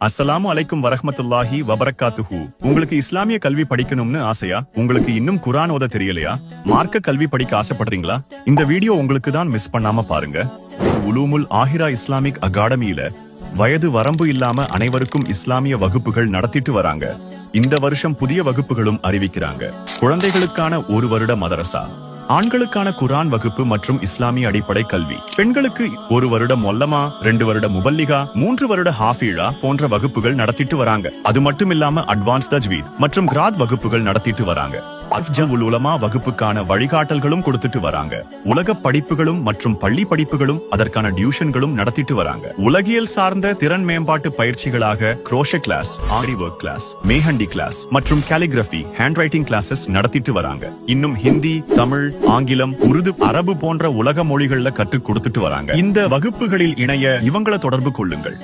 அஸ்ஸலாமு அலைக்கும் வரஹ்மத்துல்லாஹி வபரக்காத்துஹு. உங்களுக்கு இஸ்லாமிய கல்வி படிக்கணும்னு ஆசையா? உங்களுக்கு இன்னும் குர்ஆன் ஓத தெரியலையா? மார்க்க கல்வி படிக்க ஆசைப்படுறீங்களா? இந்த வீடியோ உங்களுக்கு தான் மிஸ் பண்ணாம பாருங்க. உலூமுல் ஆஹிரா இஸ்லாமிக் அகாடமியில வயது வரம்பு இல்லாம அனைவருக்கும் இஸ்லாமிய வகுப்புகள் நடத்திட்டு வராங்க. இந்த வருஷம் புதிய வகுப்புகளும் அறிவிக்கிறாங்க. குழந்தைகளுக்கான 1 வருட மதரசா, ஆண்களுக்கான குர்ஆன் வகுப்பு மற்றும் இஸ்லாமிய அடிப்படை கல்வி, பெண்களுக்கு 1 வருடம் மொல்லமா, 2 வருட முபல்லிகா, 3 வருட ஹாஃபிழா போன்ற வகுப்புகள் நடத்திட்டு வராங்க. அது மட்டும் இல்லாம அட்வான்ஸ் தஜ்வீத் மற்றும் கிராத் வகுப்புகள் நடத்திட்டு வராங்க. அஃஜல் உலமா வகுப்புக்கான வழிகாட்டல்களும் கொடுத்துட்டு வராங்க. உலக படிப்புகளும் மற்றும் பள்ளி படிப்புகளும் அதற்கான டியூஷன்களும் நடத்திட்டு வராங்க. உலகியல் சார்ந்த திறன் மேம்பாட்டு பயிற்சிகளாக குரோஷே கிளாஸ், ஆரி ஒர்க் கிளாஸ், மேஹண்டி கிளாஸ் மற்றும் காலிகிராஃபி, ஹேண்ட் ரைட்டிங் கிளாஸஸ் நடத்திட்டு வராங்க. இன்னும் ஹிந்தி, தமிழ், ஆங்கிலம், உருது, அரபு போன்ற உலக மொழிகள்ல கற்றுக் கொடுத்துட்டு வராங்க. இந்த வகுப்புகளில் இணைய இவங்கள தொடர்பு கொள்ளுங்கள்.